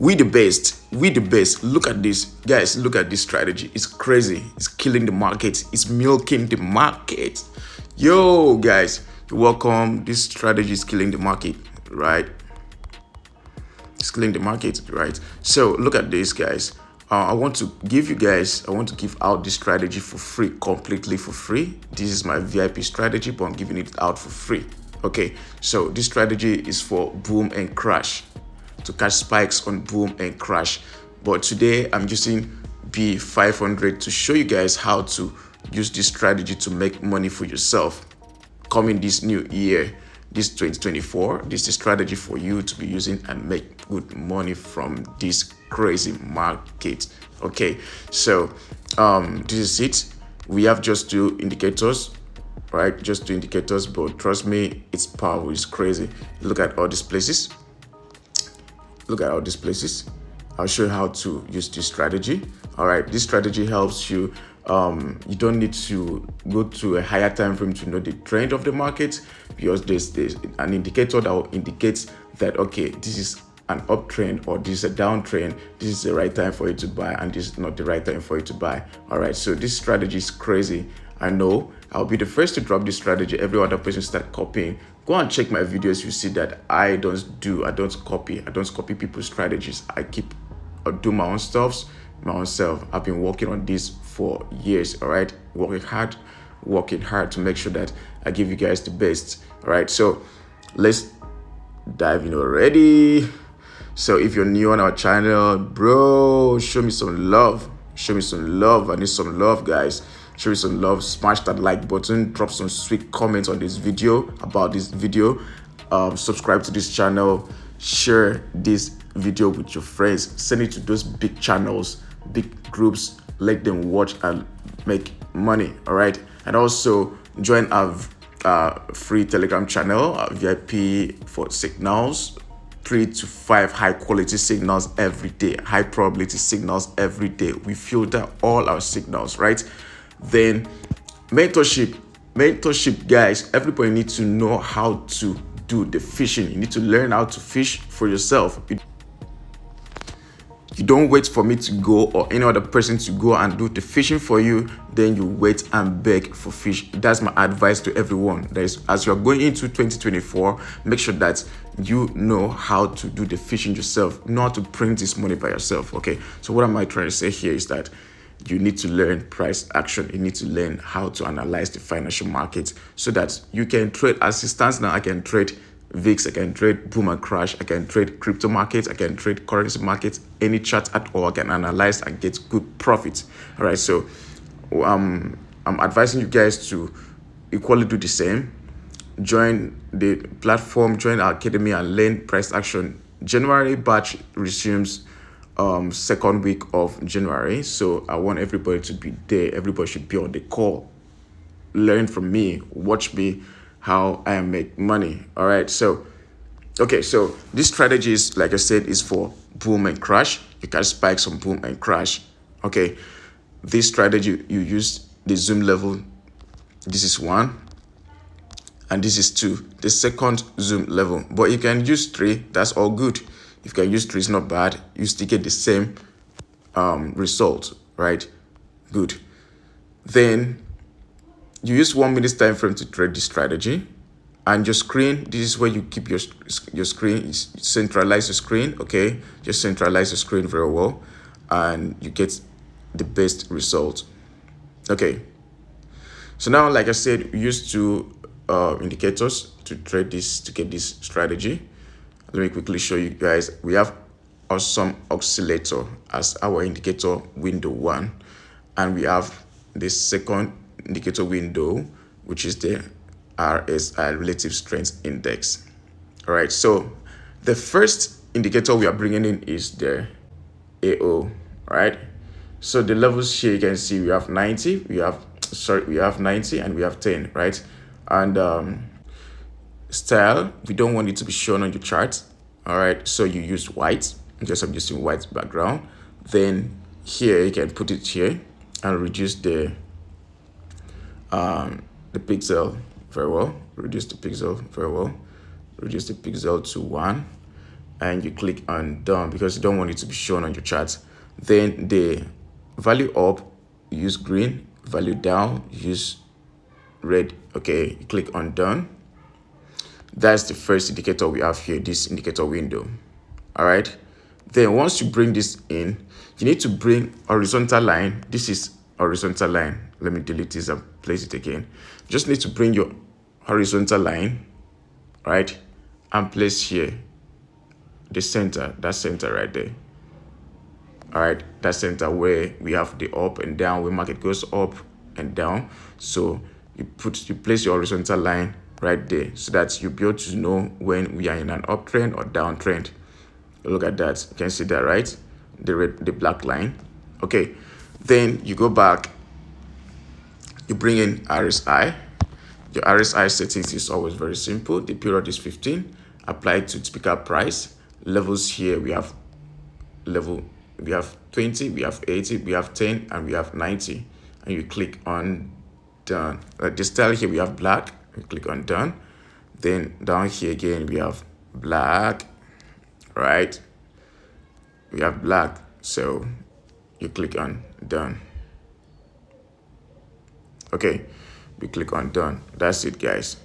We the best. We the best. Look at this, guys. Look at this strategy. It's crazy. It's killing the market. It's milking the market. Yo, guys, you're welcome. This strategy is killing the market, right? It's killing the market, right? So look at this, guys. I want to give out this strategy for free, completely for free. This is my VIP strategy, but I'm giving it out for free. Okay, so this strategy is for boom and crash, to catch spikes on boom and crash. But today I'm using B500 to show you guys how to use this strategy to make money for yourself. Coming this new year, this 2024, this is a strategy for you to be using and make good money from this crazy market. Okay, so this is it. We have just two indicators, right? Just two indicators, but trust me, it's powerful. It's crazy. Look at all these places. Look at all these places. I'll show you how to use this strategy. All right, this strategy helps you. You don't need to go to a higher time frame to know the trend of the market, because there's an indicator that will indicate that, okay, this is an uptrend or this is a downtrend. This is the right time for you to buy, and this is not the right time for you to buy. All right, so this strategy is crazy. I know I'll be the first to drop this strategy. Every other person start copying. Go and check my videos. You see that I don't copy people's strategies. I do my own stuffs, my own self. I've been working on this for years. All right, working hard to make sure that I give you guys the best. All right, so let's dive in already. So if you're new on our channel, bro, show me some love. Show me some love. I need some love, guys. Show me some love. Smash that like button. Drop some sweet comments on this video, about this video. Subscribe to this channel. Share this video with your friends. Send it to those big channels, big groups. Let them watch and make money. All right, and also join our free Telegram channel, VIP for signals. 3 to 5 high quality signals every day, high probability signals every day. We filter all our signals, right? Then mentorship, guys. Everybody needs to know how to do the fishing. You need to learn how to fish for yourself. You don't wait for me to go or any other person to go and do the fishing for you. Then you wait and beg for fish. That's my advice to everyone. That is, as you're going into 2024, make sure that you know how to do the fishing yourself, not to print this money by yourself. Okay, so what am I trying to say here is that you need to learn price action. You need to learn how to analyze the financial market so that you can trade. As it stands now, I can trade VIX, I can trade boom and crash, I can trade crypto markets, I can trade currency markets, any chart at all, I can analyze and get good profits. All right, so I'm advising you guys to equally do the same. Join the platform, join our academy and learn price action. January batch resumes second week of January, so I want everybody to be there. Everybody should be on the call. Learn from me, watch me how I make money. All right, so okay, so this strategy is, like I said, is for boom and crash. You catch spikes on boom and crash. Okay, this strategy, you use the zoom level. This is 1 and this is 2, the second zoom level, but you can use 3. That's all good. If you can use 3, it's not bad. You still get the same result, right? Good. Then you use 1 minute time frame to trade this strategy, and your screen, this is where you keep your screen. You centralize your screen. Okay, just centralize your screen very well, and you get the best result. Okay, so now, like I said, we use 2 indicators to trade this, to get this strategy. Let me quickly show you guys. We have awesome oscillator as our indicator window 1, and we have the second indicator window, which is the RSI, relative strength index. All right, so the first indicator we are bringing in is the AO. Right, so the levels here, you can see we have 90, we have 90, and we have 10, right? And style, we don't want it to be shown on your chart. All right, so you use white. Just I'm using white background. Then here you can put it here and reduce the pixel very well. Reduce the pixel very well. Reduce the pixel to 1, and you click on done because you don't want it to be shown on your chart. Then the value up, use green, value down, use red. Okay, you click on done. That's the first indicator we have here, this indicator window. All right. Then once you bring this in, you need to bring horizontal line. This is horizontal line. Let me delete this and place it again. Just need to bring your horizontal line, right, and place here the center, that center right there. All right, that center where we have the up and down, where market goes up and down. So you place your horizontal line right there so that you'll be able to know when we are in an uptrend or downtrend. Look at that. You can see that, right? The black line. Okay. Then you go back. You bring in RSI. Your RSI settings is always very simple. The period is 15. Apply it to typical price. Levels here, we have 20, we have 80, we have 10, and we have 90. And you click on done. The style here, we have black. You click on done. Then down here again, we have black. Right, we have black, so you click on done. Okay, we click on done. That's it, guys.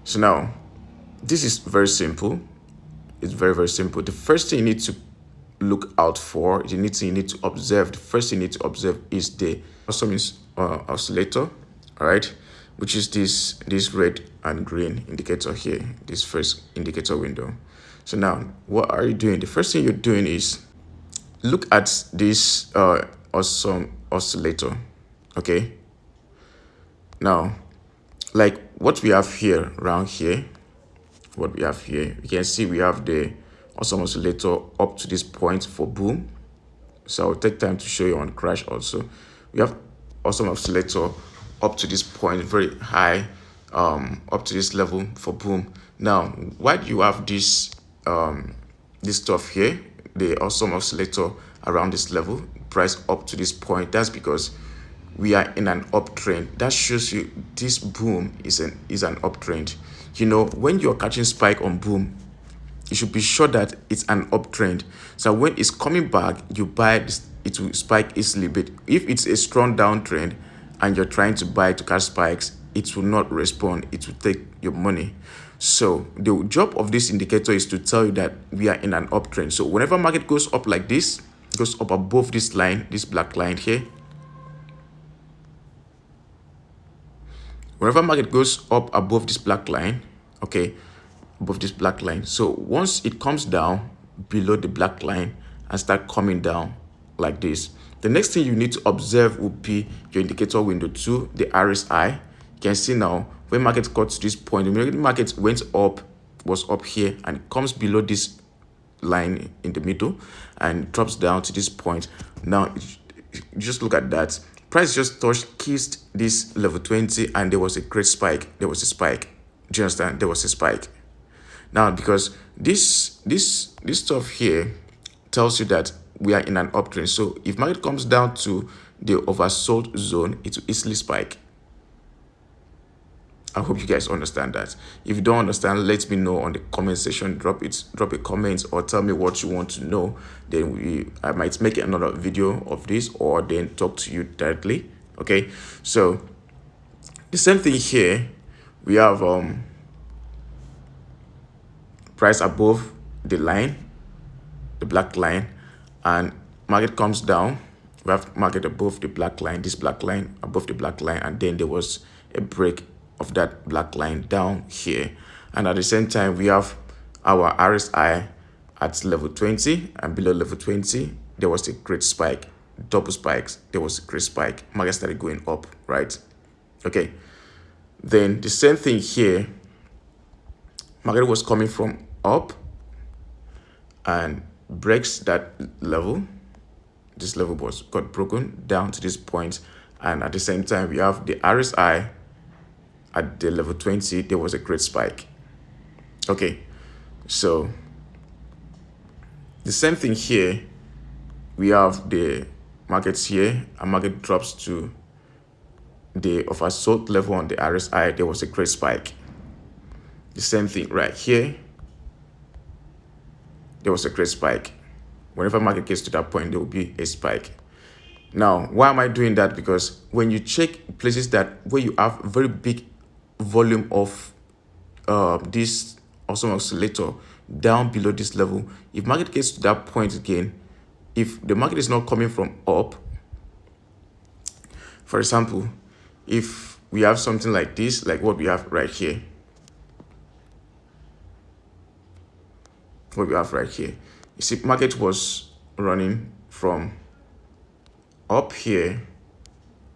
So now this is very simple. It's very simple. The first thing you need to look out for, you need to observe, the first thing you need to observe is the oscillator, all right, which is this red and green indicator here, this first indicator window. So now what are you doing? The first thing you're doing is look at this awesome oscillator. Okay, now like what we have here around here, you can see we have the awesome oscillator up to this point for boom. So I'll take time to show you on crash also. We have awesome oscillator up to this point, very high, up to this level for boom. Now why do you have this stuff here, the awesome oscillator around this level, price up to this point? That's because we are in an uptrend. That shows you this boom is an uptrend. You know, when you're catching spike on boom, you should be sure that it's an uptrend. So when it's coming back, you buy this, it will spike easily. But if it's a strong downtrend and you're trying to buy to catch spikes, it will not respond. It will take your money. So the job of this indicator is to tell you that we are in an uptrend. So whenever market goes up like this, goes up above this line, this black line here, whenever market goes up above this black line, okay, above this black line, so once it comes down below the black line and start coming down like this, the next thing you need to observe will be your indicator window 2, the RSI. You can see now when market got to this point, the market went up, was up here, and it comes below this line in the middle and drops down to this point. Now just look at that. Price just kissed this level 20 and there was a great spike. There was a spike. Do you understand? There was a spike. Now, because this stuff here tells you that we are in an uptrend. So if market comes down to the oversold zone, it will easily spike. I hope you guys understand that. If you don't understand, let me know on the comment section. Drop a comment or tell me what you want to know. Then I might make another video of this or then talk to you directly. Okay, so the same thing here. We have price above the line, the black line, and market comes down. We have market above the black line, this black line above the black line, and then there was a break of that black line down here. And at the same time, we have our RSI at level 20, and below level 20 there was a great spike, double spikes. There was a great spike, market started going up, right? Okay, then the same thing here, market was coming from up and breaks that level. This level got broken down to this point, and at the same time we have the RSI at the level 20. There was a great spike. Okay, so the same thing here, we have the markets here, and market drops to the oversold level on the RSI. There was a great spike. The same thing right here. there was a great spike. Whenever market gets to that point, there will be a spike. Now, why am I doing that? Because when you check places that where you have very big volume of this awesome oscillator down below this level, if market gets to that point again, if the market is not coming from up, for example, if we have something like this, like what we have right here, you see market was running from up here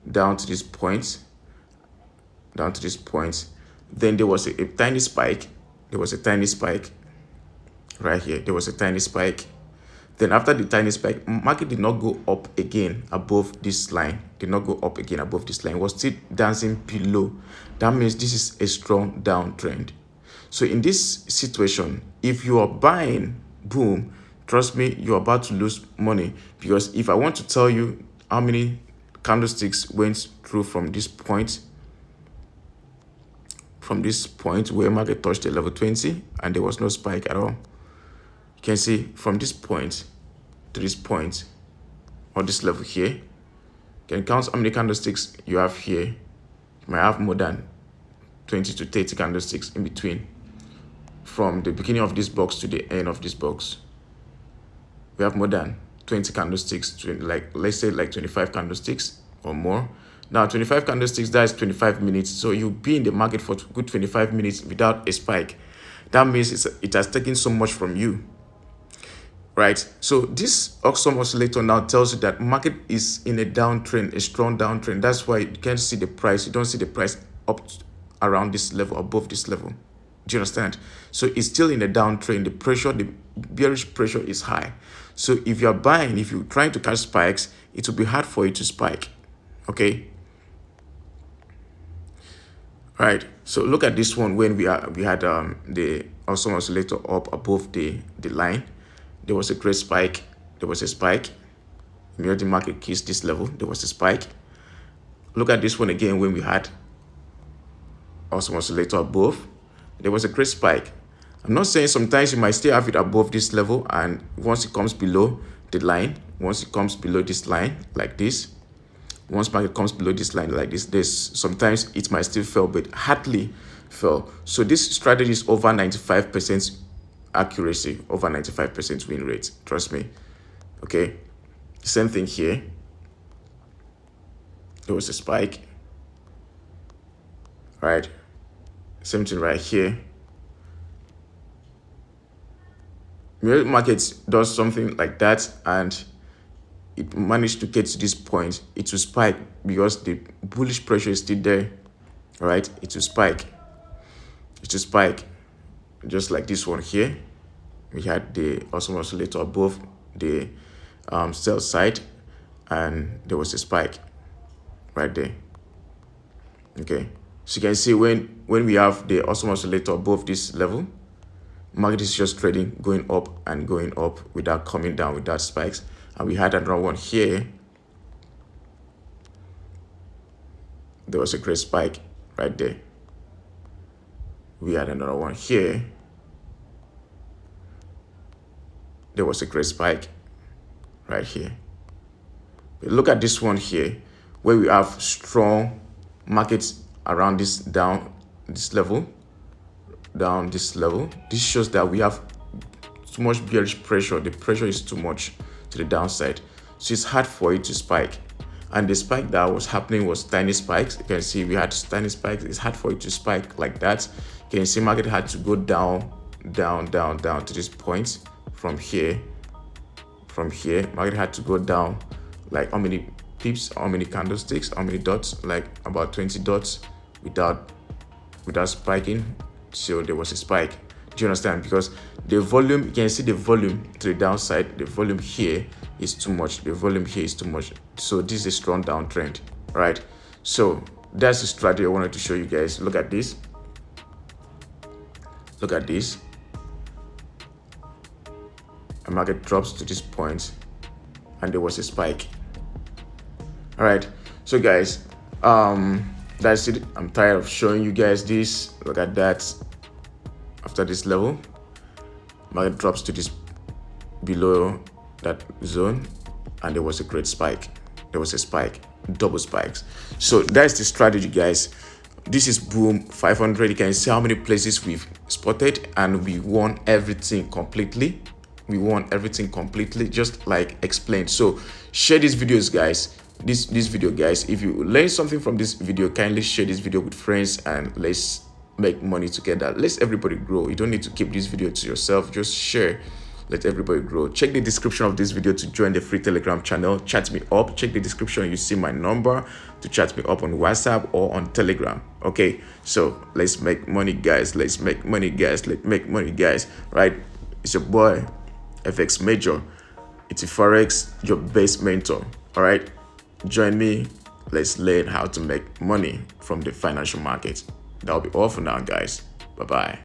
down to this point, then there was a tiny spike. Right here. There was a tiny spike. Then after the tiny spike, market did not go up again above this line. It was still dancing below. That means this is a strong downtrend. So in this situation, if you are buying, boom, trust me, you're about to lose money. Because if I want to tell you how many candlesticks went through from this point where market touched the level 20 and there was no spike at all. You can see from this point to this point, or this level here, you can count how many candlesticks you have here. You might have more than 20 to 30 candlesticks in between. From the beginning of this box to the end of this box, we have more than 20 candlesticks, let's say like 25 candlesticks or more. Now 25 candlesticks, that is 25 minutes. So you'll be in the market for good 25 minutes without a spike. That means it has taken so much from you, right? So this awesome oscillator now tells you that market is in a downtrend, a strong downtrend. That's why you can't see the price. You don't see the price up around this level, above this level. Do you understand? So it's still in a downtrend. The pressure, the bearish pressure is high. So if you're buying, if you're trying to catch spikes, it will be hard for you to spike. Okay. All right. So look at this one. When we had the awesome oscillator up above the line, there was a great spike. There was a spike. Immediately the market kissed this level. There was a spike. Look at this one again. When we had awesome oscillator above, there was a great spike. I'm not saying sometimes you might still have it above this level, and once it comes below the line, once it comes below this line like this, once market comes below this line like this, sometimes it might still fail, but hardly fail. So this strategy is over 95% accuracy, over 95% win rate. Trust me. Okay. Same thing here. There was a spike. Right. Same thing right here. Market does something like that and it managed to get to this point. It will spike because the bullish pressure is still there. Right? It will spike. Just like this one here. We had the awesome oscillator above the sell side and there was a spike right there. Okay. So you can see when we have the awesome oscillator above this level, market is just trading, going up and going up without coming down, without spikes. And we had another one here. There was a great spike right there. We had another one here. There was a great spike right here. But look at this one here, where we have strong markets around this this level. This shows that we have too much bearish pressure. The pressure is too much to the downside, so it's hard for it to spike. And the spike that was happening was tiny spikes. You can see we had tiny spikes. It's hard for it to spike like that. You can see market had to go down to this point. From here, market had to go down like how many pips, how many candlesticks, how many dots, like about 20 dots without spiking. So there was a spike. Do you understand? Because the volume, you can see the volume to the downside, the volume here is too much. So this is a strong downtrend, right? So that's the strategy I wanted to show you guys. Look at this. The market drops to this point and there was a spike. All right. So guys, that's it. I'm tired of showing you guys this. Look at that. After this level, market drops to this below that zone, and there was a great spike. There was a spike, double spikes. So that's the strategy, guys. This is boom 500. You can see how many places we've spotted, and we won everything completely. We won everything completely, just like explained. So share these videos, guys. This video, guys. If you learn something from this video, kindly share this video with friends, and let's make money together. Let's everybody grow. You don't need to keep this video to yourself. Just share. Let everybody grow. Check the description of this video to join the free Telegram channel. Chat me up. Check the description. You see my number to chat me up on WhatsApp or on Telegram. Okay, so let's make money, guys. Let's make money, guys. Let's make money, guys. Right? It's your boy, FX Major, Etiforex, your best mentor. All right, join me. Let's learn how to make money from the financial market. That'll be all for now, guys. Bye bye.